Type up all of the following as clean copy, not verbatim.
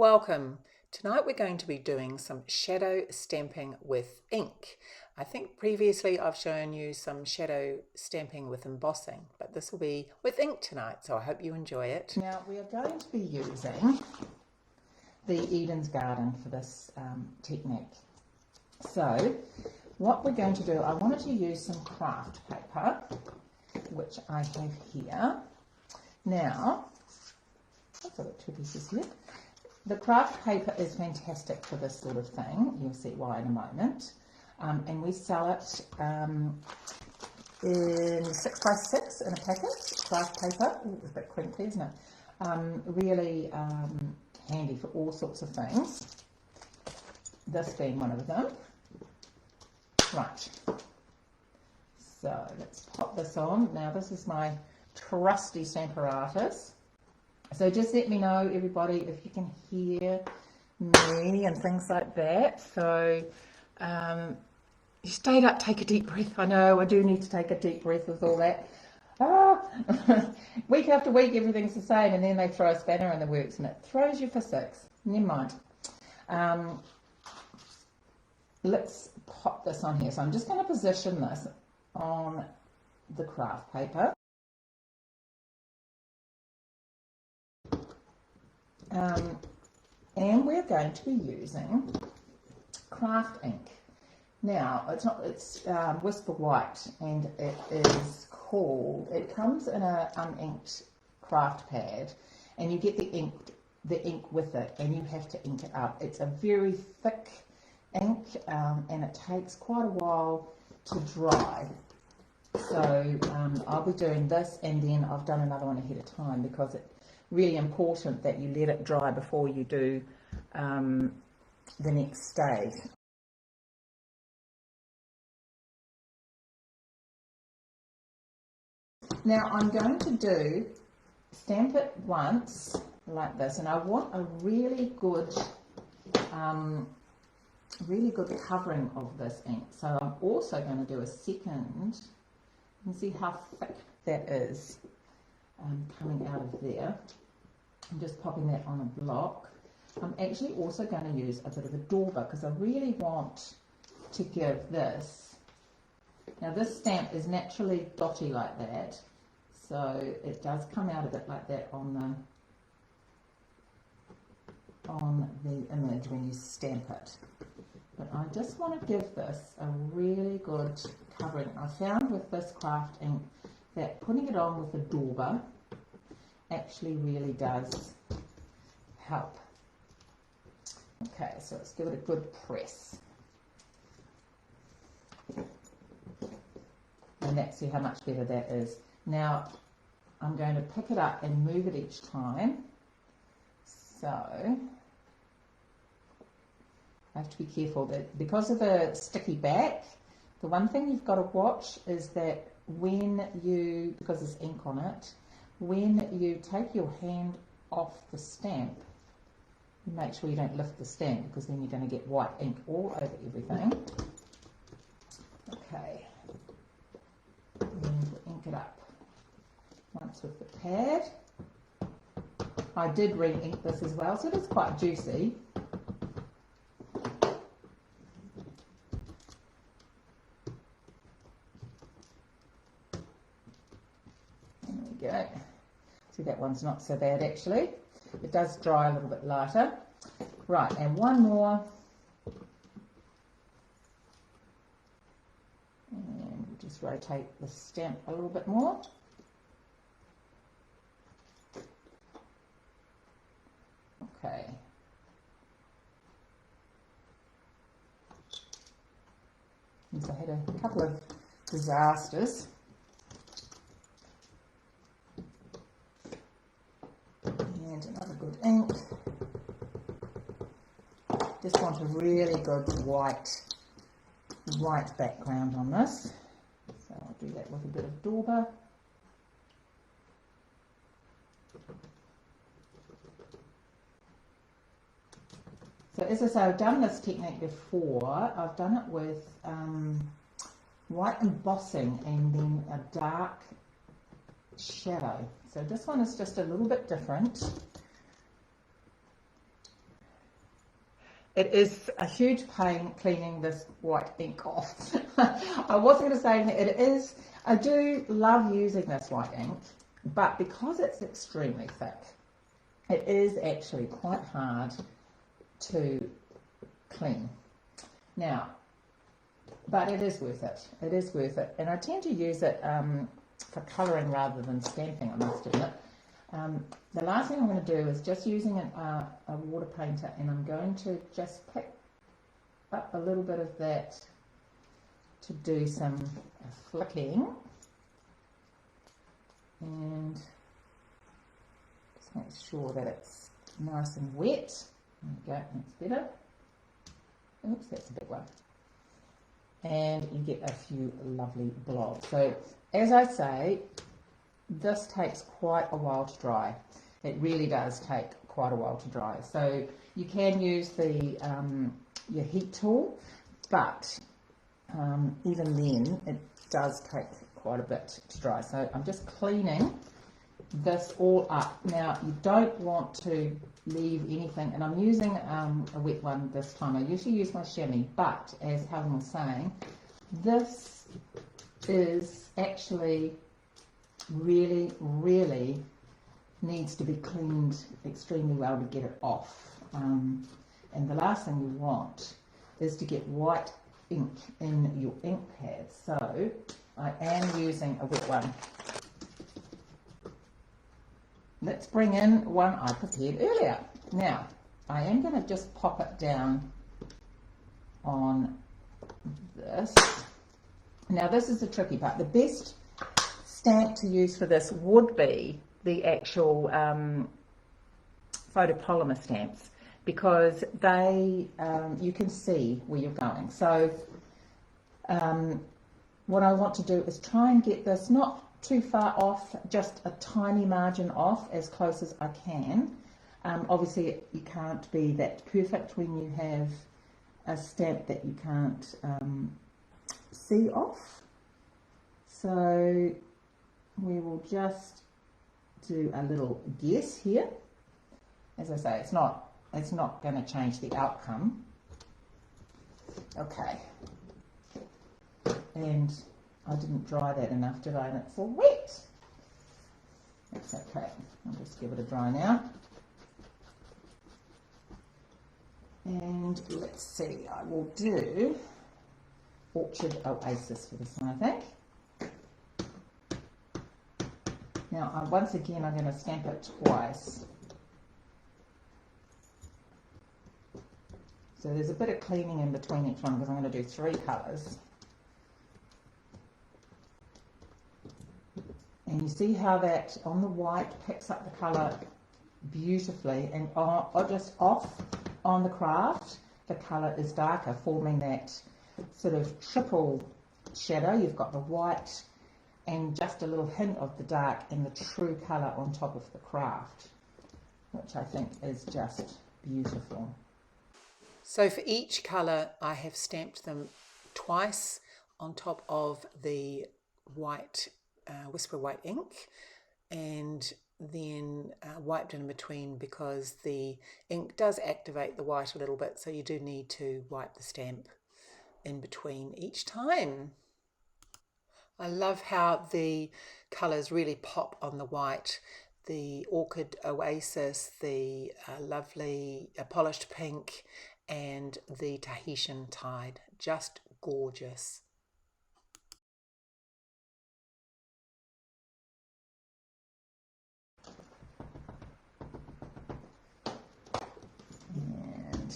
Welcome. Tonight we're going to be doing some shadow stamping with ink. I think previously I've shown you some shadow stamping with embossing, but this will be with ink tonight, so I hope you enjoy it. Now we are going to be using the Eden's Garden for this technique. So what we're going to do, I wanted to use some craft paper, which I have here. Now, I've got 2 pieces here. The craft paper is fantastic for this sort of thing. You'll see why in a moment. And we sell it in 6x6 in a packet, craft paper. Ooh, it's a bit crinkly, isn't it? Really handy for all sorts of things. This being one of them. Right. So let's pop this on. Now this is my trusty Stamparatus. So just let me know, everybody, if you can hear me and things like that. So you stayed up, take a deep breath. I know I do need to take a deep breath with all that. Week after week, everything's the same, and then they throw a spanner in the works, and it throws you for 6. Never mind. Let's pop this on here. So I'm just going to position this on the craft paper. And we're going to be using craft ink. Now, it's Whisper White, and it is called, it comes in a uninked craft pad, and you get the ink with it, and you have to ink it up. It's a very thick ink, and it takes quite a while to dry. So I'll be doing this, and then I've done another one ahead of time because it's really important that you let it dry before you do the next stage. Now I'm going to stamp it once like this, and I want a really good covering of this ink. So I'm also going to do a second. You can see how thick that is coming out of there. I'm just popping that on a block. I'm actually also going to use a bit of a dauber because I really want to give this. Now this stamp is naturally dotty like that, so it does come out a bit like that on the image when you stamp it. But I just want to give this a really good covering. I found with this craft ink that putting it on with a dauber actually really does help. Okay, so let's give it a good press. And let's see how much better that is. Now, I'm going to pick it up and move it each time. So, I have to be careful that because of the sticky back, the one thing you've got to watch is that when you, because there's ink on it, when you take your hand off the stamp, make sure you don't lift the stamp because then you're going to get white ink all over everything. Okay, and we'll ink it up once with the pad. I did re-ink this as well, so it is quite juicy. There we go. See, that one's not so bad actually. It does dry a little bit lighter. Right, and one more. And we'll just rotate the stamp a little bit more. Okay. And so I had a couple of disasters. And another good ink. Just want a really good white background on this. So I'll do that with a bit of dauber. So as I say, I've done this technique before. I've done it with white embossing and then a dark shadow. So this one is just a little bit different. It is a huge pain cleaning this white ink off. I wasn't going to say anything. It is, I do love using this white ink, but because it's extremely thick, it is actually quite hard to clean. Now, but it is worth it. It is worth it. And I tend to use it for colouring rather than stamping, I must admit. The last thing I'm going to do is just using a water painter, and I'm going to just pick up a little bit of that to do some flicking, and just make sure that it's nice and wet. There we go, that's better. Oops, that's a big one. And you get a few lovely blobs. So as I say, this takes quite a while to dry. It really does take quite a while to dry. So you can use the your heat tool, but even then it does take quite a bit to dry. So I'm just cleaning this all up. Now you don't want to leave anything, and I'm using a wet one this time. I usually use my chamois, but as Helen was saying, this is actually really needs to be cleaned extremely well to get it off. And the last thing you want is to get white ink in your ink pad. So I am using a wet one. Let's bring in one I prepared earlier. Now, I am going to just pop it down on this. Now, this is the tricky part. The best stamp to use for this would be the actual photopolymer stamps, because they you can see where you're going. So what I want to do is try and get this not too far off, just a tiny margin off, as close as I can. Obviously you can't be that perfect when you have a stamp that you can't see off. So we will just do a little guess here. As I say, it's not going to change the outcome. Okay. And I didn't dry that enough, did I? And it's all wet. That's okay. I'll just give it a dry now. And let's see, I will do Orchard Oasis for this one, I think. Now, once again, I'm going to stamp it twice. So there's a bit of cleaning in between each one, because I'm going to do 3 colours. And you see how that on the white picks up the colour beautifully, and just off on the craft, the colour is darker, forming that sort of triple shadow. You've got the white and just a little hint of the dark and the true colour on top of the craft, which I think is just beautiful. So for each colour I have stamped them twice on top of the white Whisper White ink, and then wiped in between, because the ink does activate the white a little bit, so you do need to wipe the stamp in between each time. I love how the colours really pop on the white. The Orchid Oasis, the lovely polished pink, and the Tahitian Tide. Just gorgeous. And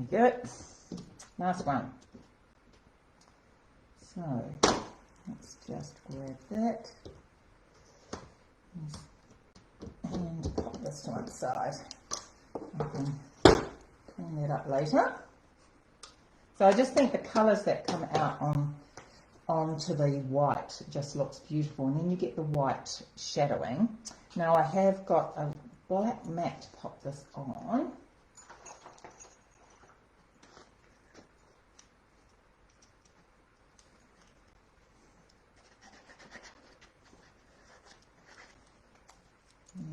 there we go. Nice one. So let's just grab that and pop this to one side. I can clean that up later. So I just think the colours that come out onto the white just looks beautiful, and then you get the white shadowing. Now I have got a black mat to pop this on.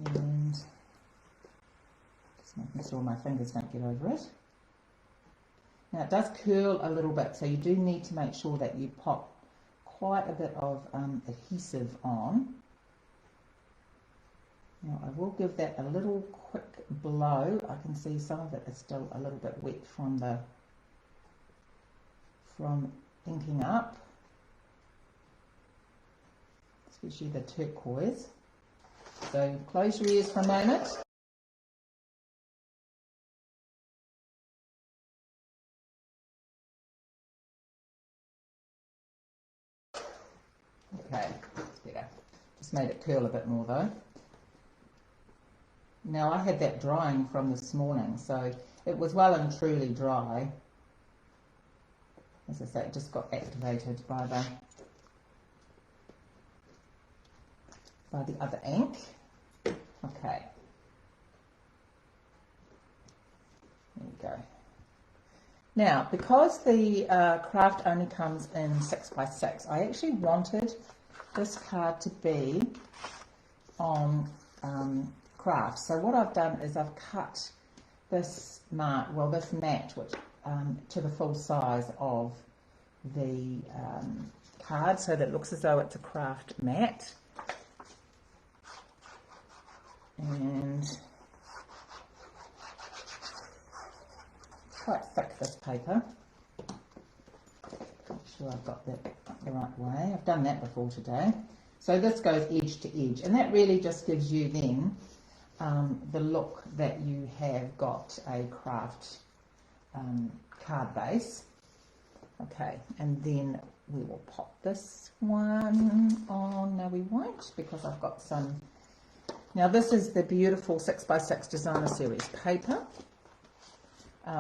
And making sure my fingers don't get over it. Now it does curl a little bit, so you do need to make sure that you pop quite a bit of adhesive on. Now I will give that a little quick blow. I can see some of it is still a little bit wet from inking up, especially the turquoise. So close your ears for a moment. Okay, that's better. Just made it curl a bit more though. Now I had that drying from this morning, so it was well and truly dry. As I say, it just got activated by the other ink. Okay. There we go. Now, because the craft only comes in 6x6, I actually wanted this card to be on craft. So what I've done is I've cut this mat, which to the full size of the card, so that it looks as though it's a craft mat. And quite thick, this paper. Make sure I've got that the right way. I've done that before today. So this goes edge to edge, and that really just gives you then the look that you have got a craft card base. Okay, and then we will pop this one on. No, we won't, because I've got some. Now this is the beautiful 6x6 Designer Series paper,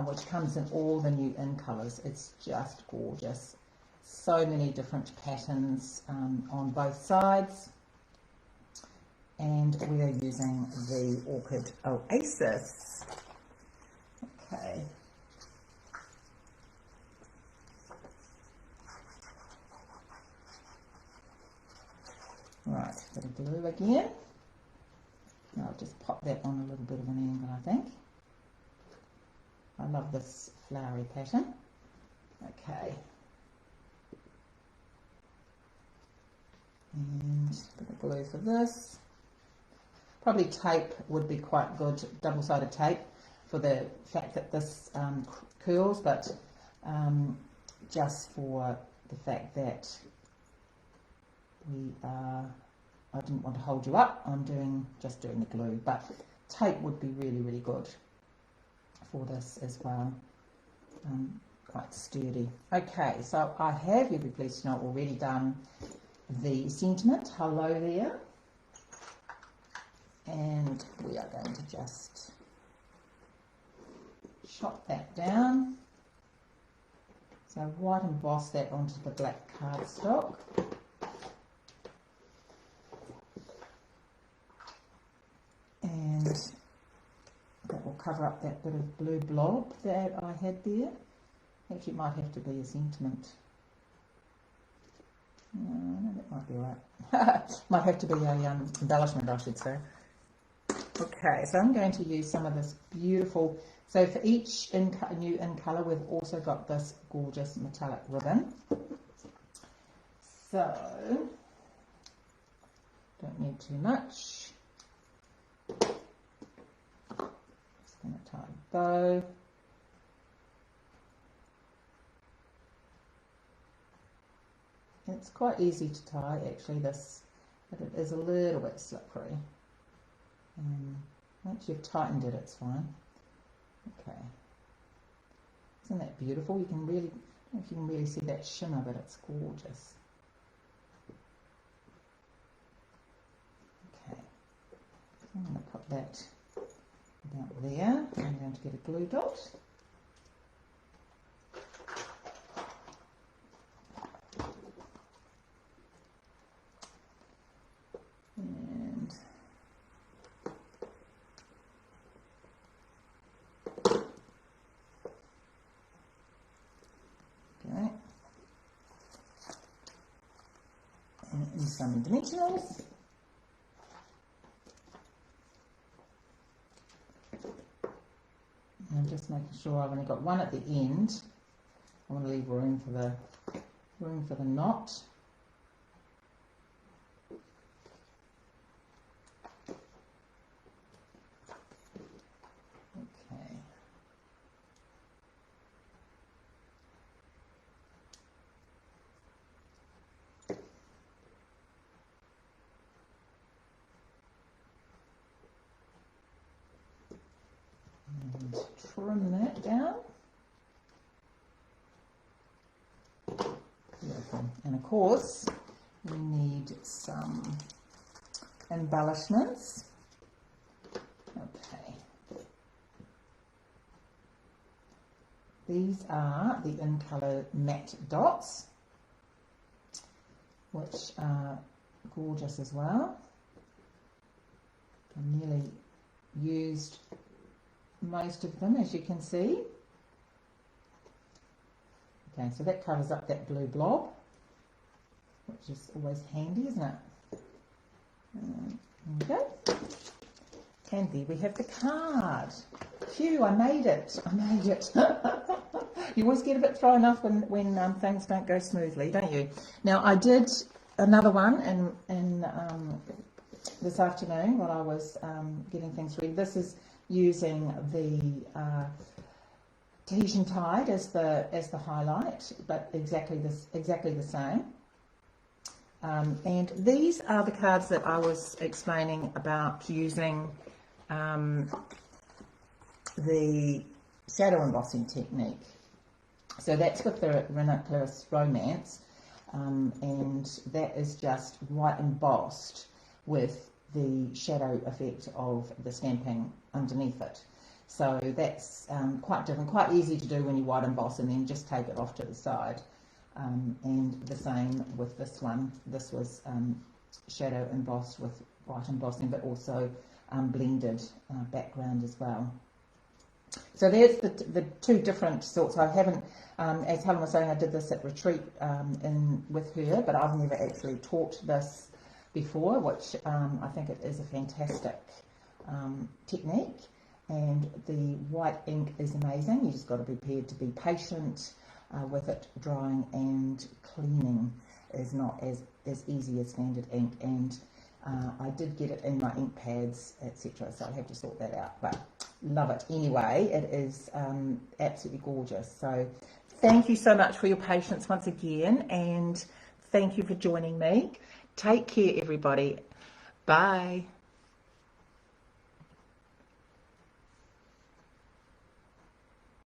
which comes in all the new in colours. It's just gorgeous. So many different patterns on both sides. And we are using the Orchid Oasis. Okay. Right, bit of blue again. Now I'll just pop that on a little bit of an angle, I think. I love this flowery pattern. Okay. And a bit of glue for this. Probably tape would be quite good, double-sided tape, for the fact that this curls, but just for the fact that I didn't want to hold you up, I'm just doing the glue, but tape would be really, really good for this as well. Quite sturdy. Okay, so I have, you'll be pleased to know, already done the sentiment, hello there, and we are going to just chop that down. So white emboss that onto the black cardstock. And that will cover up that bit of blue blob that I had there. Actually, it might have to be a sentiment. No, that might be right. Might have to be a embellishment, I should say. Okay, so I'm going to use some of this beautiful. So for each new in colour, we've also got this gorgeous metallic ribbon. So don't need too much. Just going to tie a bow. It's quite easy to tie, actually, this, but it is a little bit slippery. Once you've tightened it, it's fine. Okay. Isn't that beautiful? You can really, I don't know if you can really see that shimmer, but it's gorgeous. Okay. So I'm going to put that about there. I'm going to get a glue dot. Some dimensionals. just making sure I've only got one at the end. I want to leave room for the knot. Okay. And trim that down. Beautiful. And of course, we need some embellishments. Okay. These are the In Colour matte dots, which are gorgeous as well. I nearly used most of them, as you can see. Okay, so that covers up that blue blob, which is always handy, isn't it? There we go. And there we have the card. Phew, I made it. I made it. You always get a bit thrown off when things don't go smoothly, don't you? Now, I did another one in this afternoon while I was getting things ready. This is using the Tahitian Tide as the highlight, but exactly the same. And these are the cards that I was explaining about using the shadow embossing technique. So that's with the Ranunculus Romance, and that is just white embossed with the shadow effect of the stamping underneath it. So that's quite different, quite easy to do when you white emboss and then just take it off to the side. And the same with this one. This was shadow embossed with white embossing, but also blended background as well. So there's the two different sorts. I haven't, as Helen was saying, I did this at retreat with her, but I've never actually taught this before, which I think it is a fantastic technique. And the white ink is amazing. You just got to be prepared to be patient with it. Drying and cleaning is not as easy as standard ink, and I did get it in my ink pads, etc. So I'll have to sort that out, but love it anyway. It is absolutely gorgeous. So thank you so much for your patience once again, and thank you for joining me. Take care, everybody. Bye.